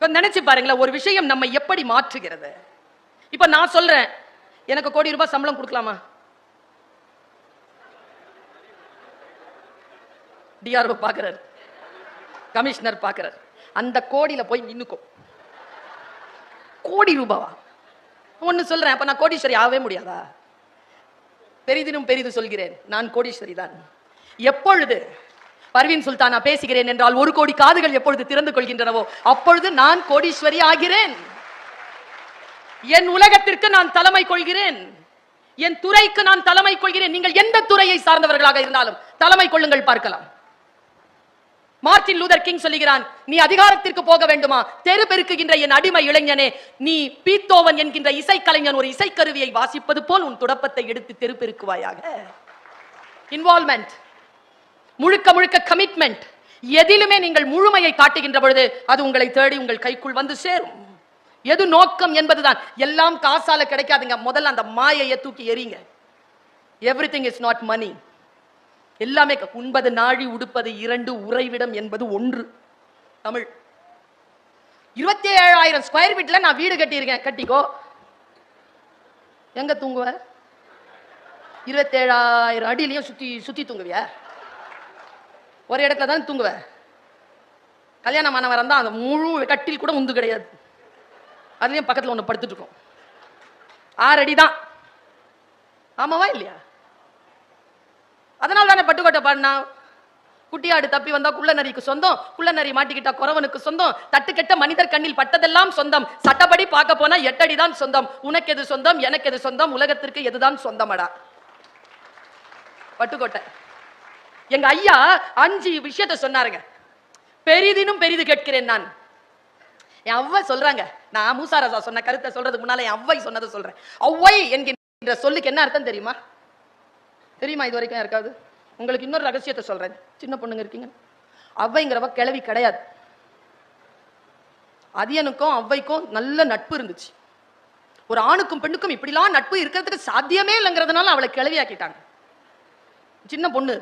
நினைச்சு பாருங்களேன், ஒரு விஷயம் நம்ம எப்படி மாற்றுகிறது. இப்ப நான் சொல்றேன், எனக்கு கோடி ரூபாய் சம்பளம் கொடுக்கலாமா? டிஆர்ஓ பாக்குறாரு, கமிஷனர் பாக்குறாரு, அந்த கோடியில போய் நின்னுக்கும். கோடி ரூபாவா? ஒன்னு சொல்றேன், அப்ப நான் கோடீஸ்வரி ஆகவே முடியாதா? பெரிதினும் பெரிது சொல்கிறேன், நான் கோடீஸ்வரி தான். எப்பொழுது பர்வீன் சுல்தானா பேசுகிறேன் என்றால் 1 கோடி காதுகள் எப்பொழுது திறந்து கொள்கின்றனவோ அப்பொழுது நான் கோடீஸ்வரி ஆகிறேன். என் உலகத்திற்கு நான் தலைமை கொள்கிறேன், என் துறைக்கு நான் தலைமை கொள்கிறேன். நீங்கள் எந்த துறையை சார்ந்தவர்களாக இருந்தாலும் தலைமை கொள்ளுங்கள், பார்க்கலாம். மார்ட்டின் லூதர் கிங் சொல்லுகிறான், நீ அதிகாரத்திற்கு போக வேண்டுமா? தெரு பெருக்குகின்ற என் அடிமை இளைஞனே, நீ பீத்தோவன் என்கின்ற இசைக்கலைஞன் ஒரு இசைக்கருவியை வாசிப்பது போல் உன் துடப்பத்தை எடுத்து தெரு பெருக்குவாயாக. இன்வால்வ்மெண்ட், முழுக்க முழுக்க கமிட்மெண்ட். எதிலுமே நீங்கள் முழுமையை காட்டுகின்ற பொழுது அது உங்களை தேடி உங்கள் கைக்குள் வந்து சேரும். எது நோக்கம் என்பதுதான். எல்லாம் காசால கிடைக்காதுங்க. முதல்ல அந்த மாயையை தூக்கி எறிங்க. Everything is not money. எல்லாமே உண்பது நாழி, உடுப்பது 2, உறைவிடம் என்பது 1. தமிழ் 27,000 ஸ்கொயர் ஃபீட்ல நான் வீடு கட்டியிருக்கேன். கட்டிக்கோ. எங்க தூங்குவ? 27,000 அடியிலையும் சுத்தி சுத்தி தூங்குவியா? ஒரு இடத்துல தான் தூங்குவ. கல்யாணமானவரம் தான், அந்த முழு கட்டில் கூட உந்து கிடையாது. அதுலயும் பக்கத்துல ஒண்ணு படுத்துட்டு இருக்கும். 6 அடி தான். ஆமாவா இல்லையா? அதனால தானே பட்டுக்கோட்டை பாடினா, குட்டியாடு தப்பி வந்தா குள்ள நரிக்கு சொந்தம், குள்ள நரி மாட்டிக்கிட்டா குறவனுக்கு சொந்தம், தட்டு கெட்ட மனிதர் கண்ணில் பட்டதெல்லாம் சொந்தம், சட்டப்படி பார்க்க போனா 8 அடி தான் சொந்தம், உனக்கு எது சொந்தம், எனக்கு எது சொந்தம், உலகத்திற்கு எதுதான் சொந்தமடா. பட்டுக்கோட்டை. எங்க ஐயா 5 விஷயத்தை சொன்னாருங்க. பெரிதினும் பெரிது கேட்கிறேன் நான். என் அவ்வை சொல்றாங்க, நான் மூசாரசா சொன்ன கருத்தை சொல்றதுக்கு முன்னால என் அவ்வை சொன்னதை சொல்றேன். அவ்வை என்கின்ற சொல்லுக்கு என்ன அர்த்தம் தெரியுமா? தெரியுமா இது வரைக்கும் இருக்காது? உங்களுக்கு இன்னொரு ரகசியத்தை சொல்றேன். சின்ன பொண்ணுங்க இருக்கீங்க, அவ்வைங்கிறவ கிழவி கிடையாது. அதியனுக்கும் அவ்வைக்கும் நல்ல நட்பு இருந்துச்சு. ஒரு ஆணுக்கும் பெண்ணுக்கும் இப்படிலாம் நட்பு இருக்கிறதுக்கு சாத்தியமே இல்லைங்கிறதுனால அவளை கிழவியாக்கிட்டாங்க. சின்ன பொண்ணு,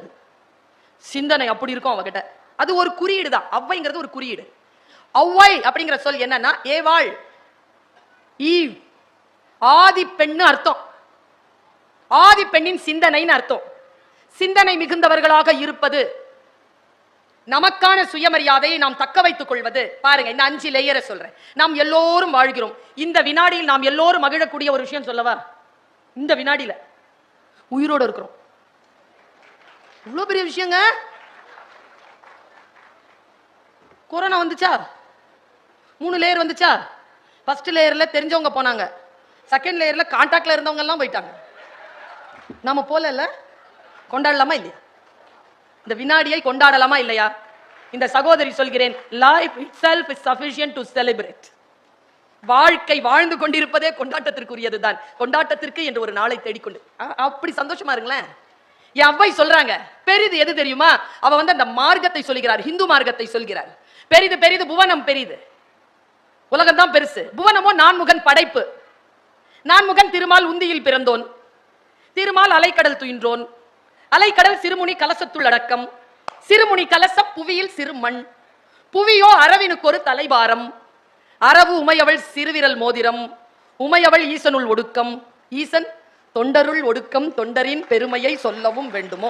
சிந்தனை அப்படி இருக்கும் அவகிட்ட. அது ஒரு குறியீடு தான். அவ்வைங்கிறது ஒரு குறியீடு. அவ்வை அப்படிங்கிற சொல் என்னன்னா ஏவாள், ஈவ், ஆதி பெண்ணு அர்த்தம். ஆதி பெண்ணின் சிந்தனைன்னு அர்த்தம். சிந்தனை மிகுந்தவர்களாக இருப்பது, நமக்கான சுயமரியாதையை நாம் தக்க வைத்துக் கொள்வது. பாருங்க, இந்த 5 லேயரை சொல்றேன். நாம் எல்லோரும் வாழ்கிறோம். இந்த வினாடியில் நாம் எல்லோரும் மகிழக்கூடிய ஒரு விஷயம் சொல்லவா? இந்த வினாடியில உயிரோடு இருக்கிறோம். இவ்வளவு பெரிய விஷயங்க. கொரோனா வந்துச்சா? 3 லேயர் வந்துச்சா? ஃபர்ஸ்ட் லேயர்ல தெரிஞ்சவங்க போனாங்க, செகண்ட் லேயர்ல கான்டாக்ட்ல இருந்தவங்க எல்லாம் போயிட்டாங்க. நாம போல இல்ல, கொண்டாடலாமா இல்லையா? இந்த வினாடியை கொண்டாடலாமா இல்லையா? இந்த சகோதரி சொல்கிறேன், life itself is sufficient to celebrate. வாழ்க்கை வாழ்ந்து கொண்டிருப்பதே கொண்டாட்டத்திற்குரியதுதான். கொண்டாட்டத்திற்கு என்று ஒரு நாளை தேடிக்கொண்டு அப்படி சந்தோஷமா இருங்களேன். என் அவ்வை சொல்றாங்க, பெரிது எது தெரியுமா? அவ வந்து அந்த மார்க்கத்தை சொல்கிறார், இந்து மார்க்கத்தை சொல்கிறார். பெரிது பெரிது புவனம் பெரிது, உலகம் தான் பெருசு. புவனமோ நான்முகன் படைப்பு. நான்முகன் திருமால் உந்தியில் பிறந்தோன், திருமால் அலைக்கடல் துயின்றோன், அலைக்கடல் சிறுமுனி கலசத்துள் அடக்கம், சிறுமுனி கலச புவியில் சிறு மண், புவியோ அரவினுக்கு ஒரு தலைபாரம், அரவு உமையவள் சிறுவிரல் மோதிரம், உமையவள் ஈசனுள் ஒடுக்கம், ஈசன் தொண்டருள் ஒடுக்கம், தொண்டரின் பெருமையை சொல்லவும் வேண்டுமோ?